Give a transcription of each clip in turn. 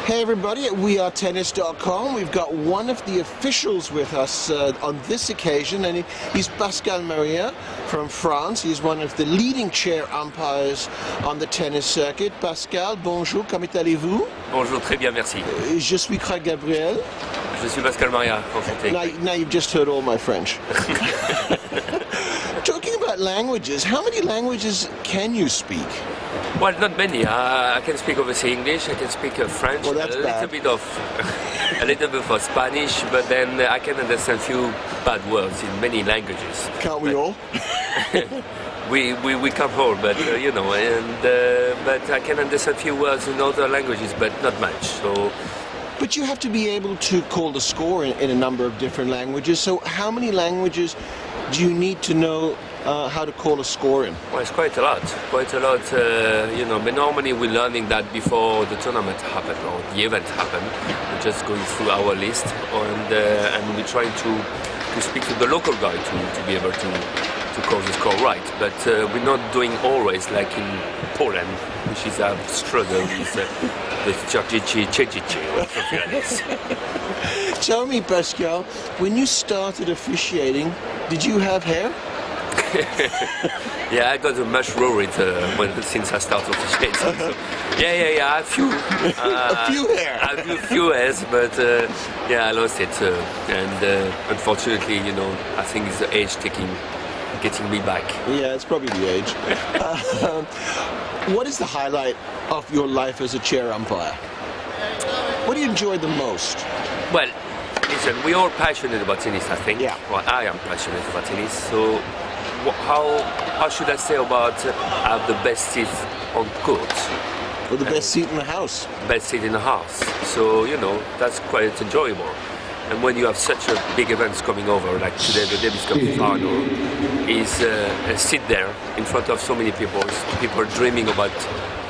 Hey everybody, at wearetennis.com. We've got one of the officials with us on this occasion, and he's Pascal Maria from France. He's one of the leading chair umpires on the tennis circuit. Pascal, bonjour, comment allez-vous? Bonjour, très bien, merci. Je suis Craig Gabriel. Je suis Pascal Maria, enchanté. Now you've just heard all my French. Talking about languages, how many languages can you speak? Well, not many. I can speak obviously English. I can speak French. Well, that's a little bit of Spanish, but then I can understand few bad words in many languages. Can't we all? we can't all, but you know, but I can understand few words in other languages, but not much. So. But you have to be able to call the score in a number of different languages. So how many languages do you need to know how to call a score in? Well, it's quite a lot, you know, but normally we're learning that before the tournament happened or the event happened. We're just going through our list and we're trying to speak to the local guy to be able to call the score right. But we're not doing always like in Poland, which is a struggle with the Czerdzici or something like this. Tell me, Pascal, when you started officiating, did you have hair? Yeah, I got a much worried since I started officiating. So, yeah, a few. A few hair. A few hairs, but yeah, I lost it. And unfortunately, you know, I think it's the age getting me back. Yeah, it's probably the age. What is the highlight of your life as a chair umpire? What do you enjoy the most? Well, listen, we're all passionate about tennis, I think. Yeah. Well, I am passionate about tennis. So, how should I say about have the best seat on court? Well, the best seat in the house. Best seat in the house. So, you know, that's quite enjoyable. And when you have such a big events coming over, like today the Davis Cup final, is sit there in front of so many people dreaming about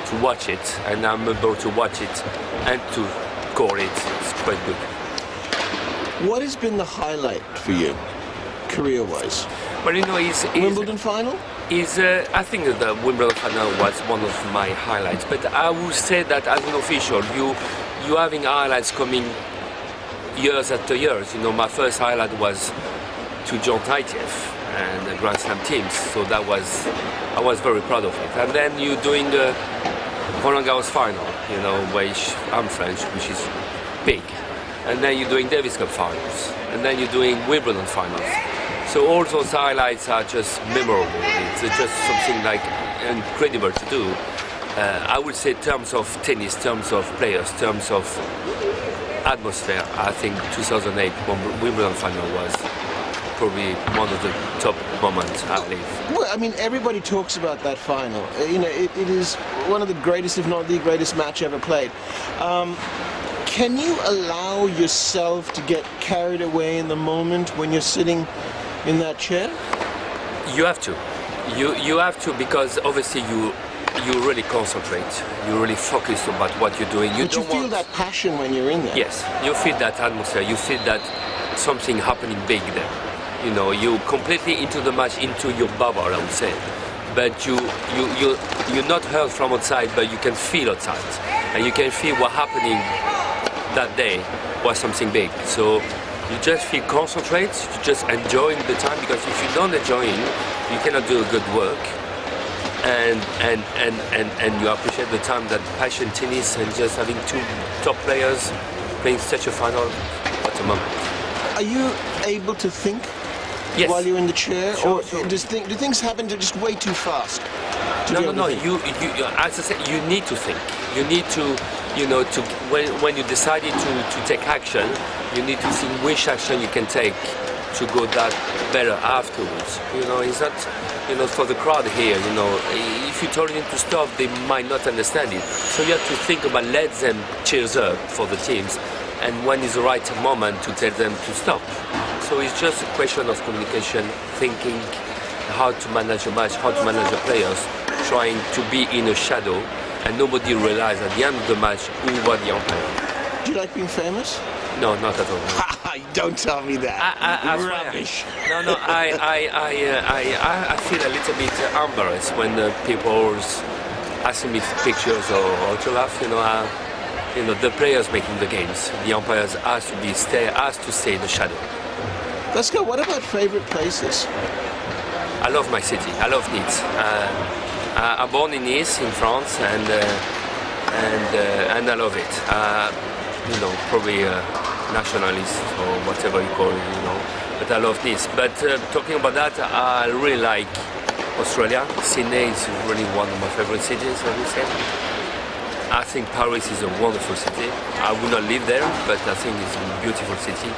to watch it, and I'm able to watch it and to score it. It's quite good. What has been the highlight for you, career-wise? Well, you know, Wimbledon final? I think that the Wimbledon final was one of my highlights. But I would say that as an official, you having highlights coming years after years. You know, my first highlight was to John Taitiev and the Grand Slam teams. So I was very proud of it. And then you're doing the Roland Garros final, you know, which I'm French, which is big. And then you're doing Davis Cup finals, and then you're doing Wimbledon finals. So all those highlights are just memorable. It's just something like incredible to do. I would say terms of tennis, terms of players, terms of atmosphere, I think 2008 Wimbledon final was probably one of the top moments I believe. Well, I mean, everybody talks about that final. You know, it is one of the greatest, if not the greatest match ever played. Can you allow yourself to get carried away in the moment when you're sitting in that chair? You have to. You have to, because obviously you really concentrate. You really focus about what you're doing. But you feel that passion when you're in there. Yes, you feel that atmosphere. You feel that something happening big there. You know, you're completely into the match, into your bubble, I would say. But you're not heard from outside, but you can feel outside, and you can feel what happening that day was something big. So you just feel concentrate, you just enjoying the time, because if you don't enjoy it, you cannot do a good work. And you appreciate the time that passion tennis and just having two top players playing such a final. What a moment. Are you able to think while you're in the chair, sure, or sure. do things happen just way too fast? No. You as I said, you need to think. You need to, you know, when you decided to take action, you need to think which action you can take to go that better afterwards. You know, is that, you know, for the crowd here, you know, if you told them to stop, they might not understand it. So you have to think about let them cheers up for the teams, and when is the right moment to tell them to stop. So it's just a question of communication, thinking how to manage a match, how to manage the players, trying to be in a shadow, and nobody realizes at the end of the match who was the umpire. Do you like being famous? No, not at all. Don't tell me that. Rubbish. No. I feel a little bit embarrassed when people asking me for pictures or autograph. You know, you know, the players making the games. The umpires has to stay in the shadow. Pascal, what about favorite places? I love my city. I love Nice. I'm born in Nice, in France, and I love it. You know, probably nationalist or whatever you call it, you know. But I love Nice. But talking about that, I really like Australia. Sydney is really one of my favorite cities, I would say. I think Paris is a wonderful city. I would not live there, but I think it's a beautiful city.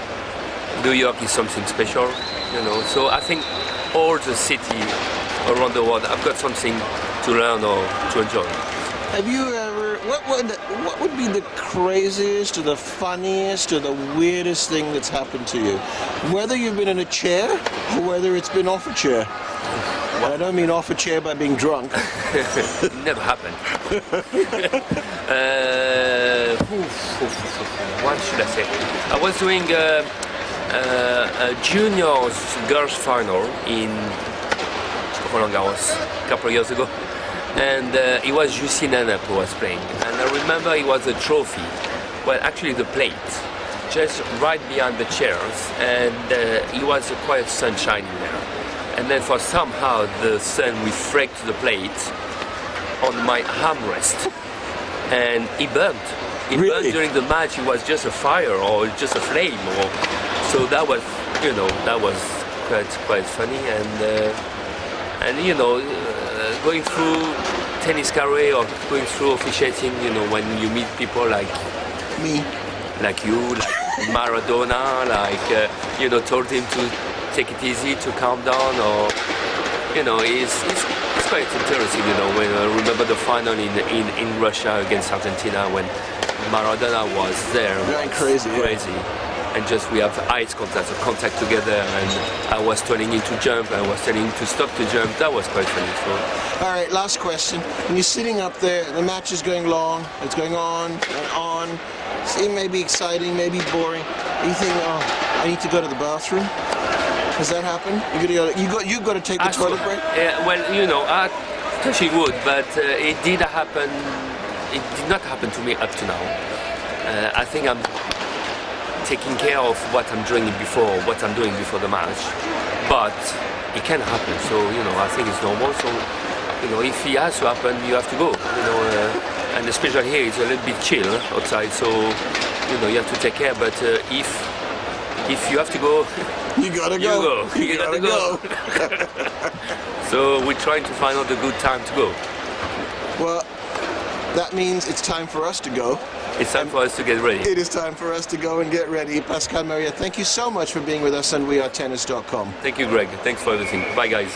New York is something special, you know. So I think all the city around the world, I've got something to learn or to enjoy. Have you ever, what would be the craziest or the funniest or the weirdest thing that's happened to you? Whether you've been in a chair or whether it's been off a chair. I don't mean off a chair by being drunk. Never happened. What should I say? I was doing a juniors girls final in Roland Garros a couple of years ago, and it was Jussi Nanep who was playing, and I remember it was a trophy, well actually the plate, just right behind the chairs, and it was a quiet sun shining there, and then for somehow the sun reflected the plate on my armrest, and it burnt. It Really? burned during the match. It was just a fire or just a flame, or so that was, you know, that was quite funny, and you know, going through tennis career or going through officiating, you know, when you meet people like Me. like you, like Maradona, like you know, told him to take it easy, to calm down, or you know, it's quite interesting, you know. When I remember the final in Russia against Argentina when Maradona was there, Going crazy, yeah. crazy. And just we have eyes contact together, and I was telling him to jump, I was telling him to stop to jump. That was quite funny. So. All right, last question. When you're sitting up there, the match is going long, it's going on and on. It may be exciting, maybe boring. You think, oh, I need to go to the bathroom? Has that happened? You've got to take the toilet break? Well, you know, I actually would, but it did happen. It did not happen to me up to now. I think I'm taking care of what I'm doing before the match, but it can happen. So you know, I think it's normal. So you know, if it has to happen, you have to go. You know, and especially here, it's a little bit chill outside. So you know, you have to take care. But if you have to go, you gotta go. You gotta go. So we're trying to find out a good time to go. Well, that means it's time for us to go. It's time for us to get ready. It is time for us to go and get ready. Pascal Maria, thank you so much for being with us on wearetennis.com. Thank you, Greg. Thanks for everything. Bye, guys.